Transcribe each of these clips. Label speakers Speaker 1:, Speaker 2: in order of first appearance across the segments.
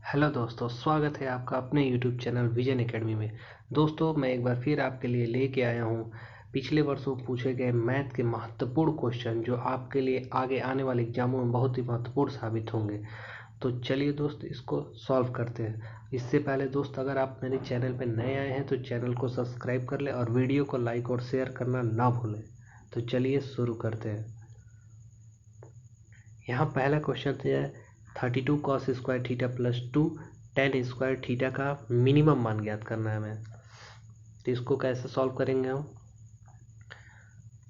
Speaker 1: Hello दोस्तों, स्वागत है आपका अपने यूट्यूब चैनल विजन एकेडमी में। दोस्तों, मैं एक बार फिर आपके लिए लेके आया हूँ पिछले वर्षों पूछे गए मैथ के महत्वपूर्ण क्वेश्चन जो आपके लिए आगे आने वाले एग्जामों में बहुत ही महत्वपूर्ण साबित होंगे। तो चलिए दोस्त, इसको सॉल्व करते हैं। इससे पहले दोस्त, अगर आप मेरे चैनल पर नए आए हैं तो चैनल को सब्सक्राइब कर लें और वीडियो को लाइक और शेयर करना ना भूलें। तो चलिए शुरू करते हैं। यहाँ पहला क्वेश्चन है 32 cos square theta plus 2 ten square theta का मिनिमम मान ज्ञात करना है हमें। तो इसको कैसे सॉल्व करेंगे हम?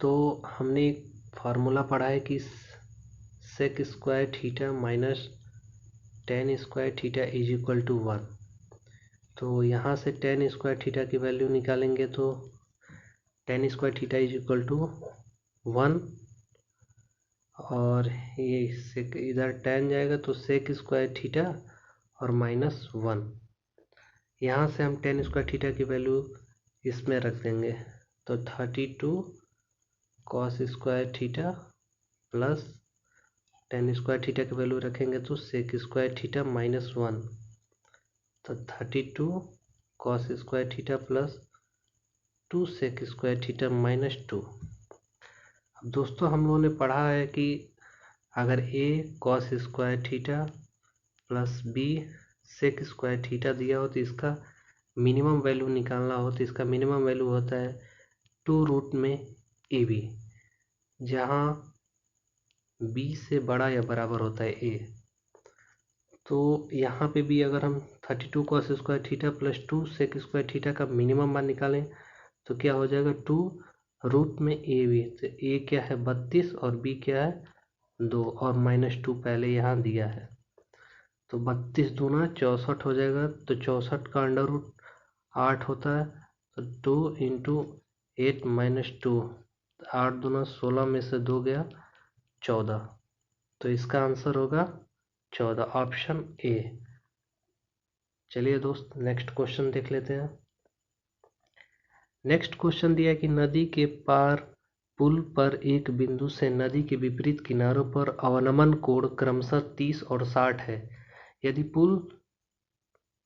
Speaker 1: तो हमने एक फार्मूला पढ़ा है कि sec square theta minus tan square theta is equal to 1। तो यहाँ से टेन स्क्वायर थीटा की वैल्यू निकालेंगे तो tan square theta is equal to 1, और ये सेक इधर टेन जाएगा तो सेक स्क्वायर थीटा और माइनस 1। यहाँ से हम टेन स्क्वायर थीटा की वैल्यू इसमें रख देंगे तो 32 cos square theta plus tan square theta की वैल्यू रखेंगे तो सेक स्क्वायर थीटा माइनस 1। तो 32 cos square theta plus 2 sec square theta minus 2। अब दोस्तों, हम लोगों ने पढ़ा है कि अगर a cos square theta plus b sec square theta दिया हो तो इसका मिनिमम वैल्यू निकालना हो तो इसका मिनिमम वैल्यू होता है 2 रूट में ab, जहाँ b से बड़ा या बराबर होता है a। तो यहाँ पे भी अगर हम 32 cos square theta plus 2 sec square theta का मिनिमम मान निकालें तो क्या हो जाएगा 2 रूट में ab। तो a क्या है 32 और b क्या है 2 और माइनस 2 पहले यहाँ दिया है। तो 32 दूना 64 हो जाएगा। तो 64 का अंडर रूट 8 होता है। तो 2 इंटू 8 माइनस 2, 8 दूना 16 में से 2 गया 14। तो इसका आंसर होगा 14, ऑप्शन ए। चलिए दोस्त, नेक्स्ट क्वेश्चन देख लेते हैं। नेक्स्ट क्वेश्चन दिया है कि नदी के पार पुल पर एक बिंदु से नदी के विपरीत किनारों पर अवनमन कोण क्रमशः 30 और 60 है। यदि पुल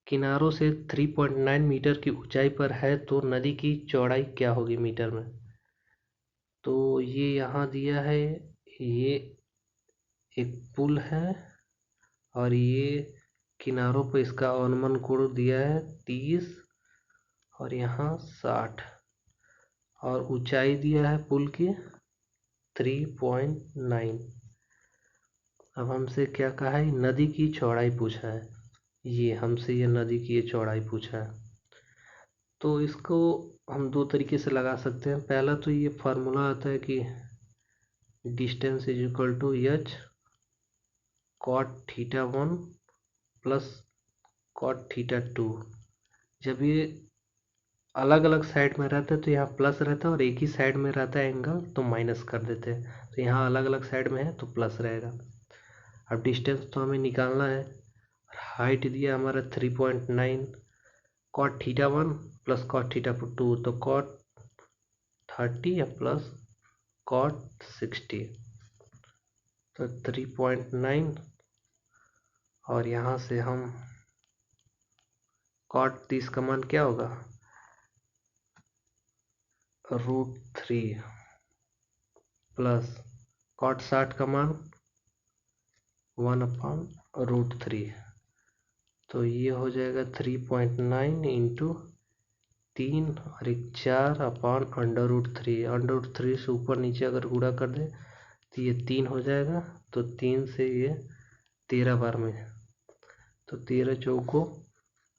Speaker 1: किनारों से 3.9 मीटर की ऊंचाई पर है तो नदी की चौड़ाई क्या होगी मीटर में? तो ये यहाँ दिया है, ये एक पुल है और ये किनारों पर इसका अवनमन कोण दिया है 30 और यहाँ 60, और ऊंचाई दिया है पुल की 3.9। अब हमसे क्या कहा है? नदी की चौड़ाई पूछा है। ये हमसे ये नदी की ये चौड़ाई पूछा है। तो इसको हम दो तरीके से लगा सकते हैं। पहला तो ये फार्मूला आता है कि distance is equal to h cot theta 1 plus cot theta 2। जब ये अलग अलग साइड में रहता है तो यहाँ प्लस रहता है और एक ही साइड में रहता है एंगल तो माइनस कर देते हैं। तो यहाँ अलग अलग साइड में है तो प्लस रहेगा। अब डिस्टेंस तो हमें निकालना है। हाइट दिया हमारा 3.9, cot theta 1 plus cot theta 2, तो कॉट 30 या प्लस कॉट 60। तो 3.9 और यहाँ से हम कॉट 30 का मान क्या होगा? √3 प्लस कॉट 60 का मान 1/√3। तो ये हो जाएगा 3.9 इंटू 3 और एक 4 अपान √3। √3 से ऊपर नीचे अगर गुणा कर दे तो ये 3 हो जाएगा। तो 3 से ये 13 बार में, तो 13 चौको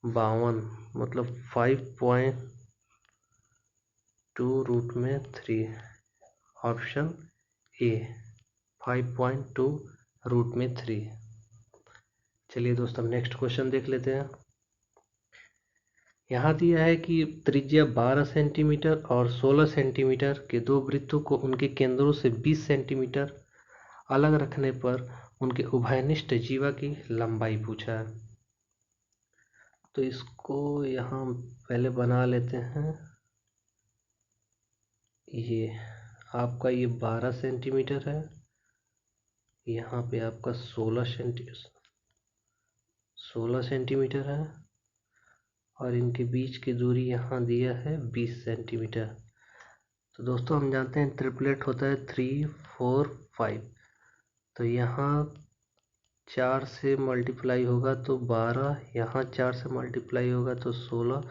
Speaker 1: 52, मतलब 5.2√3, ऑप्शन ए 5.2√3। चलिए दोस्तों, नेक्स्ट क्वेश्चन देख लेते हैं। यहाँ दिया है कि त्रिज्या 12 सेंटीमीटर और 16 सेंटीमीटर के दो वृत्तों को उनके केंद्रों से 20 सेंटीमीटर अलग रखने पर उनके उभयनिष्ठ जीवा की लंबाई पूछा है। तो इसको यहाँ पहले बना लेते हैं। ये आपका ये 12 सेंटीमीटर है, यहाँ पे आपका 16 16 सेंटीमीटर है और इनके बीच की दूरी यहाँ दिया है 20 सेंटीमीटर। तो दोस्तों हम जानते हैं ट्रिपलेट होता है 3, 4, 5। तो यहाँ 4 से मल्टीप्लाई होगा तो 12, यहाँ 4 से मल्टीप्लाई होगा तो 16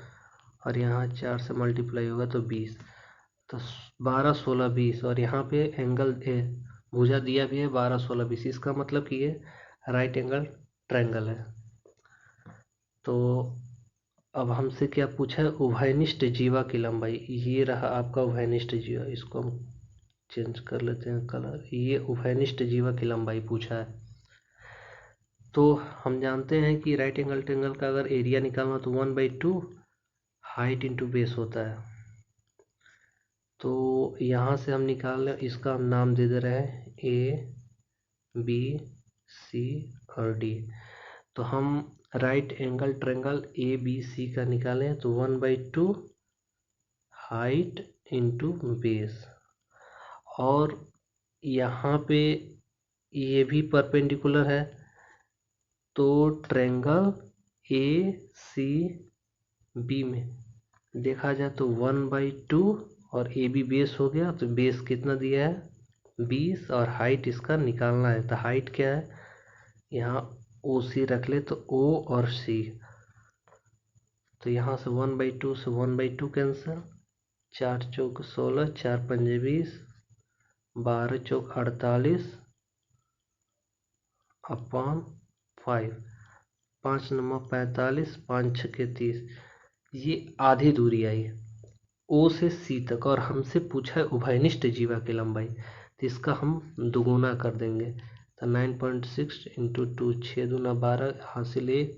Speaker 1: और यहाँ 4 से मल्टीप्लाई होगा तो 20। तो 12, 16, 20 और यहाँ पे एंगल भुजा दिया भी है 12, 16, 20। इसका मतलब कि ये राइट एंगल ट्रायंगल है। तो अब हमसे क्या पूछा है, उभयनिष्ठ जीवा की लंबाई। ये रहा आपका उभयनिष्ठ जीवा, इसको हम चेंज कर लेते हैं कलर। ये उभयनिष्ठ जीवा की लंबाई पूछा है। तो हम जानते हैं कि राइट एंगल ट्रायंगल का अगर एरिया निकालना तो 1/2 हाइट इंटू बेस होता है। तो यहाँ से हम निकाल लें, इसका हम नाम दे रहे हैं A, B, C और D। तो हम राइट एंगल ट्रायंगल ABC का निकालें तो 1/2 हाइट इंटू बेस। और यहाँ पे ये भी परपेंडिकुलर है, तो ट्रायंगल ACB में देखा जाए तो 1/2 और AB बेस हो गया। तो बेस कितना दिया है 20 और हाइट इसका निकालना है। तो हाइट क्या है, यहाँ OC रख ले तो O और C। तो यहाँ से 1/2 से 1/2 कैंसिल, 4 चौक 16, 4 पंजे 20, 12 चौक 48 अपॉन 5, 5 नंबर 45, 5 छक्के 30। ये आधी दूरी आई O से C तक और हमसे पूछा है उभयनिष्ठ जीवा की लंबाई। तो इसका हम दोगुना कर देंगे। तो 9.6 इंटू 2, 6 दूना 12 हासिल 1,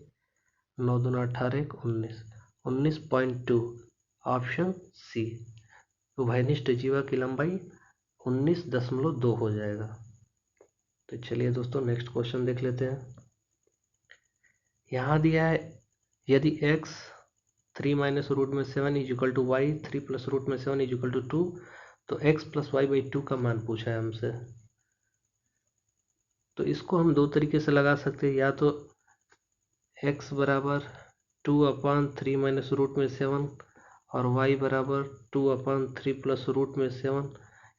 Speaker 1: 9 दूना 18, 19, 19.2 ऑप्शन C। उभयनिष्ठ जीवा की लंबाई 19.2 हो जाएगा। तो चलिए दोस्तों नेक्स्ट क्वेश्चन देख लेते हैं। यहाँ दिया है यदि x 3 माइनस रूट में 7 is equal to y 3 plus root में 7 इज इक्वल टू 2, तो x प्लस वाई बाई 2 का मान पूछा है हमसे। तो इसको हम दो तरीके से लगा सकते हैं, या तो x बराबर 2/3 माइनस रूट में 7 और y बराबर 2/3 प्लस रूट में 7।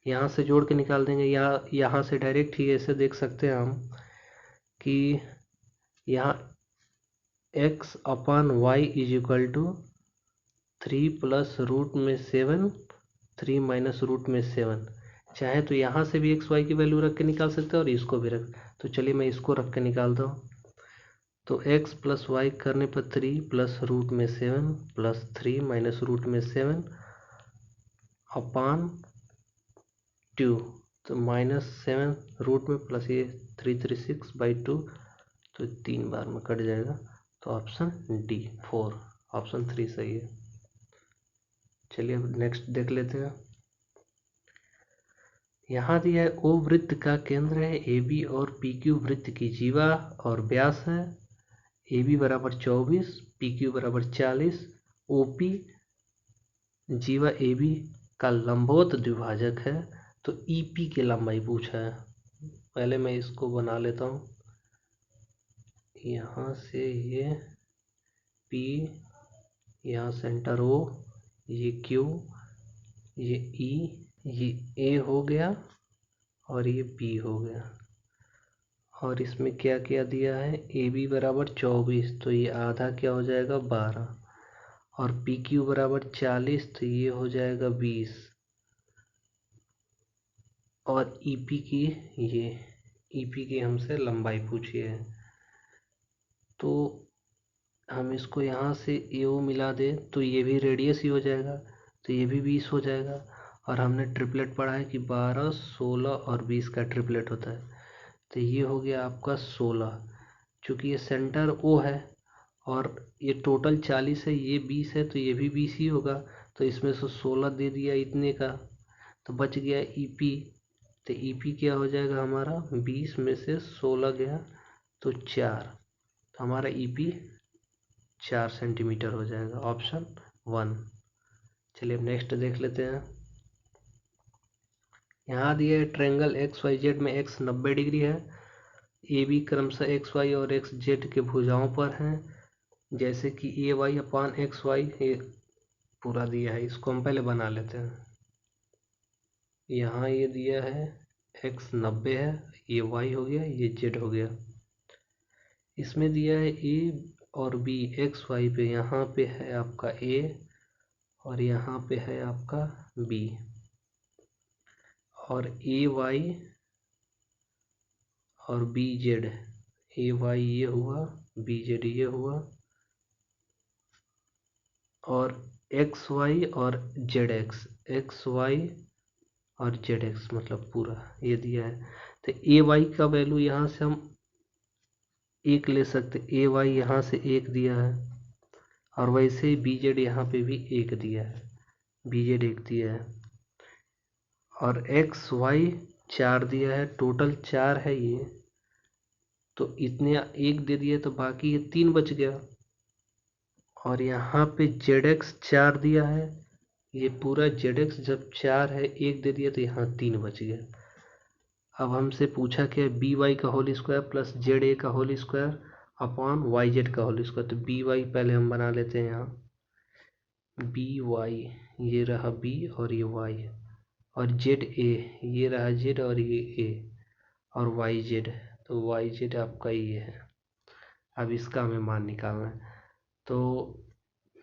Speaker 1: यहाँ से जोड़ के निकाल देंगे, या यहाँ से डायरेक्ट ही ऐसे देख सकते हैं हम कि यहाँ x/y is equal to 3 plus root में 7, 3 माइनस रूट में 7। चाहे तो यहाँ से भी एक्स वाई की वैल्यू रख के निकाल सकते हैं और इसको भी रख। तो चलिए मैं इसको रख के निकालता हूँ। तो x प्लस वाई करने पर 3 प्लस रूट में 7 प्लस 3 माइनस रूट में 7 अपॉन 2। तो -7 रूट में प्लस ये 336/2, तो 3 बार में कट जाएगा। तो ऑप्शन डी 4, ऑप्शन 3 सही है। चलिए अब नेक्स्ट देख लेते हैं। यहाँ दिया है ओ वृत्त का केंद्र है AB और PQ वृत्त की जीवा और व्यास है। AB बराबर 24, PQ बराबर 40, OP जीवा AB का लंबवत द्विभाजक है। तो EP की लंबाई पूछा है। पहले मैं इसको बना लेता हूँ। यहाँ से ये P, यहाँ सेंटर O, ये Q, ये E, ये A हो गया और ये B हो गया। और इसमें क्या क्या दिया है, AB बराबर 24, तो ये आधा क्या हो जाएगा 12, और PQ बराबर 40, तो ये हो जाएगा 20, और EP की हमसे लंबाई पूछी है। तो हम इसको यहाँ से AO मिला दें तो ये भी रेडियस ही हो जाएगा, तो ये भी 20 हो जाएगा। और हमने ट्रिपलेट पढ़ा है कि 12, 16 और 20 का ट्रिपलेट होता है। तो ये हो गया आपका 16, चूँकि ये सेंटर O है और ये टोटल 40 है, ये 20 है, तो ये भी 20 ही होगा। तो इसमें से 16 दे दिया इतने का, तो बच गया EP। तो EP क्या हो जाएगा हमारा, 20 में से 16 गया तो 4, तो हमारा EP 4 सेंटीमीटर हो जाएगा, ऑप्शन 1। चलिए अब नेक्स्ट देख लेते हैं। यहाँ दिए ट्रायंगल XYZ में x 90 डिग्री है, ए बी क्रमशः एक्स वाई और एक्स जेड के भुजाओं पर हैं, जैसे कि ए वाई अपान एक्स वाई, ये पूरा दिया है। इसको हम पहले बना लेते हैं। यहाँ ये दिया है x 90 है, ये y हो गया, ये z हो गया। इसमें दिया है a और b एक्स वाई पे, यहाँ पे है आपका a और यहाँ पे है आपका b, और a y और b z, a y ये हुआ, b z ये हुआ, और एक्स वाई और जेड एक्स, एक्स वाई और जेड एक्स मतलब पूरा ये दिया है। तो ए वाई का वैल्यू यहाँ से हम एक ले सकते, ए वाई यहाँ से एक दिया है, और वैसे ही बी जेड यहाँ पे भी एक दिया है, बी जेड एक दिया है, और एक्स वाई 4 दिया है, टोटल 4 है ये, तो इतने एक दे दिए तो बाकी ये 3 बच गया। और यहाँ पे जेड एक्स 4 दिया है, ये पूरा जेड एक्स जब 4 है एक दे दिया तो यहाँ 3 बच गया। अब हमसे पूछा क्या, बी वाई का whole square plus Z A का whole square upon Y Z का होल स्क्वायर। तो बी वाई पहले हम बना लेते हैं, यहाँ बी वाई ये रहा बी और ये वाई, और जेड ए ये रहा जेड और ये ए, और वाई जेड, तो वाई जेड आपका ये है। अब इसका हमें मान निकालना है। तो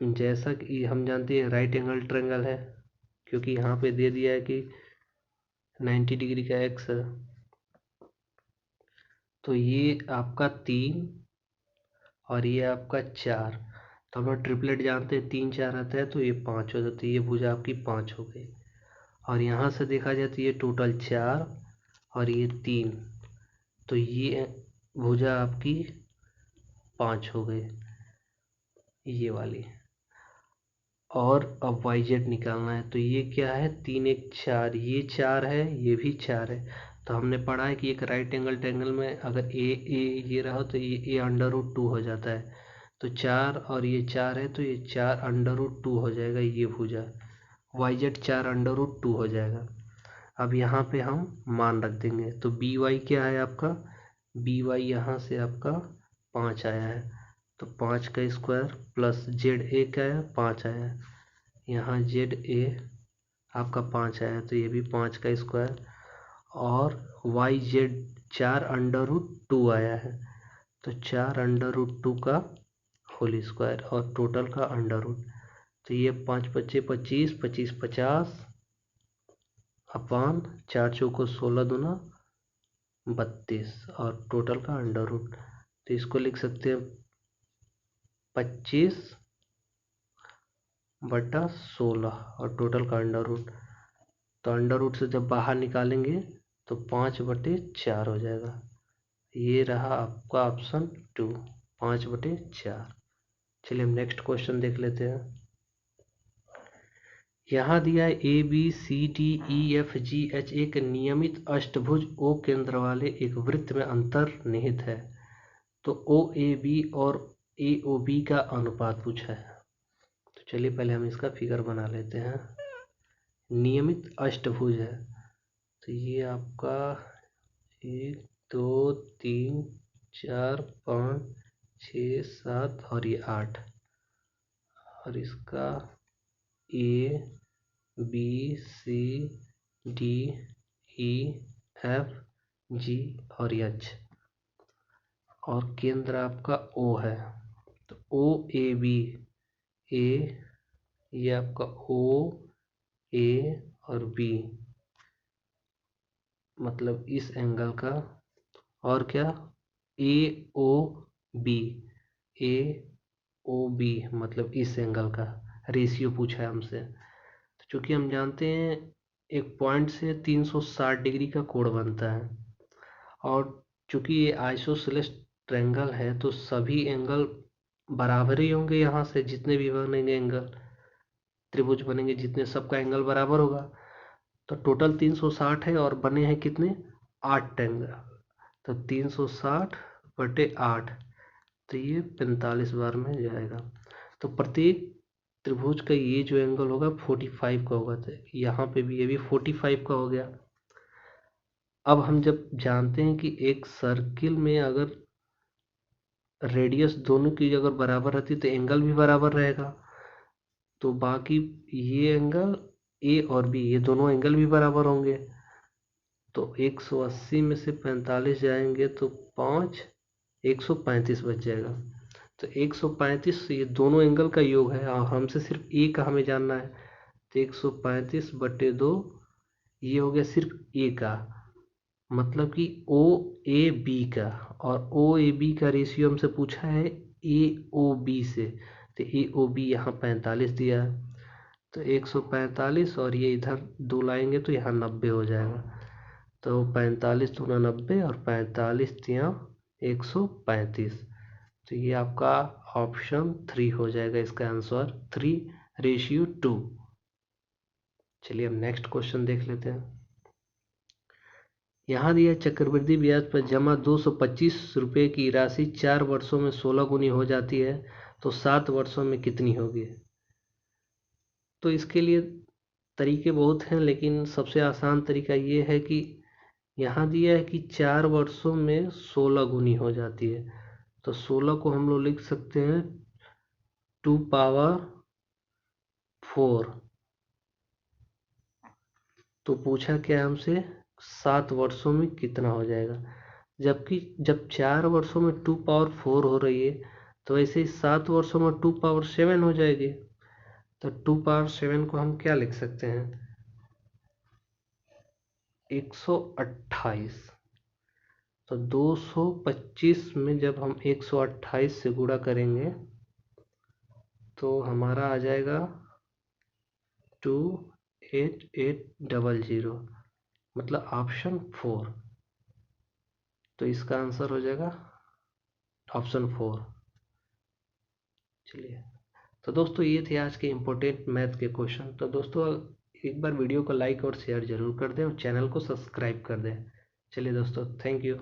Speaker 1: जैसा कि हम जानते हैं राइट एंगल ट्रायंगल है, क्योंकि यहाँ पे दे दिया है कि 90 डिग्री का एक्स है, तो ये आपका 3 और ये आपका 4, तो हम लोग ट्रिपलेट जानते हैं 3 4 आता है तो ये 5 हो जाती है, ये भुजा आपकी 5 हो गई। और यहाँ से देखा जाए तो ये टोटल 4 और ये 3, तो ये भुजा आपकी 5 हो गई, ये वाली। और अब वाई जेड निकालना है, तो ये क्या है 3 1 4, ये 4 है, ये भी 4 है। तो हमने पढ़ा है कि एक राइट एंगल ट्रायंगल में अगर ए ये रहा तो ये a√2 हो जाता है, तो 4 और ये 4 है तो ये 4√2 हो जाएगा, ये भुजा वाई जेड 4√2 हो जाएगा। अब यहाँ पे हम मान रख देंगे, तो बी वाई क्या है आपका, बी वाई यहाँ से आपका 5 आया है, तो 5 का स्क्वायर प्लस जेड ए क्या है 5 आया है, यहाँ जेड ए आपका 5 आया है, तो ये भी 5 का स्क्वायर, और वाई जेड 4√2 आया है, तो 4√2 का होल स्क्वायर और टोटल का अंडर रूट, तो ये 5 बच्चे 25 25 50 अपान 4 चौको 16 दूना 32 और टोटल का अंडर रूट, तो इसको लिख सकते हैं 25/16 और टोटल का अंडर रूट, तो अंडर रूट से जब बाहर निकालेंगे तो 5/4 हो जाएगा। ये रहा आपका ऑप्शन 2, 5/4। चलिए हम नेक्स्ट क्वेश्चन देख लेते हैं। यहाँ दिया है A B C D E F G H एक नियमित अष्टभुज ओ केंद्र वाले एक वृत्त में अंतर्निहित है, तो ओ ए बी और ए ओ बी का अनुपात पूछा है। तो चलिए पहले हम इसका फिगर बना लेते हैं। नियमित अष्टभुज है, तो ये आपका 1 2 3 4 5 6 7 और ये 8, और इसका A B C D E F G और एच, और केंद्र आपका ओ है, तो ओ ए बी, ए ये आपका ओ ए और बी मतलब इस एंगल का, और क्या ए ओ बी, ए ओ बी मतलब इस एंगल का रेशियो पूछा है हमसे। तो चूँकि हम जानते हैं एक पॉइंट से 360 डिग्री का कोण बनता है, और चूँकि ये आइसोसेलेस ट्रायंगल है तो सभी एंगल बराबर ही होंगे, यहाँ से जितने भी बनेंगे एंगल त्रिभुज बनेंगे जितने, सबका एंगल बराबर होगा। तो टोटल 360 है और बने हैं कितने 8 एंगल, तो 360/8, तो ये 45 बार में जाएगा। तो प्रत्येक त्रिभुज का ये जो एंगल होगा 45 का होगा, तो यहाँ पे भी ये भी 45 का हो गया। अब हम जब जानते हैं कि एक सर्किल में अगर रेडियस दोनों की अगर बराबर रहती तो एंगल भी बराबर रहेगा, तो बाकी ये एंगल ए और बी ये दोनों एंगल भी बराबर होंगे। तो 180 में से 45 जाएंगे तो 5 135 बच जाएगा। तो 135 ये दोनों एंगल का योग है और हमसे सिर्फ ए का हमें जानना है। तो 135/2 ये हो गया सिर्फ ए का, मतलब कि ओ ए बी का, और ओ ए बी का रेशियो हमसे पूछा है ए ओ बी से। तो ए ओ बी यहाँ 45 दिया है, तो 145 और ये इधर 2 लाएंगे तो यहाँ 90 हो जाएगा। तो 45 दूना 90 और 45 तिया 135। तो ये आपका ऑप्शन 3 हो जाएगा, इसका आंसर 3:2। चलिए अब नेक्स्ट क्वेश्चन देख लेते हैं। यहाँ दिया चक्रवृद्धि ब्याज पर जमा 225 रुपये की राशि 4 वर्षों में 16 गुनी हो जाती है, तो 7 वर्षों में कितनी होगी। तो इसके लिए तरीके बहुत हैं, लेकिन सबसे आसान तरीका ये है कि यहाँ दिया है कि 4 वर्षों में 16 गुनी हो जाती है, तो 16 को हम लोग लिख सकते हैं 2⁴। तो पूछा क्या हमसे 7 वर्षों में कितना हो जाएगा, जबकि जब 4 वर्षों में 2⁴ हो रही है तो ऐसे ही 7 वर्षों में 2⁷ हो जाएगी। तो 2⁷ को हम क्या लिख सकते हैं 128। तो 225 में जब हम 128 से गुणा करेंगे तो हमारा आ जाएगा 28800, मतलब ऑप्शन 4। तो इसका आंसर हो जाएगा ऑप्शन 4। चलिए, तो दोस्तों ये थे आज के इम्पोर्टेंट मैथ के क्वेश्चन। तो दोस्तों एक बार वीडियो को लाइक और शेयर जरूर कर दें और चैनल को सब्सक्राइब कर दें। चलिए दोस्तों, थैंक यू।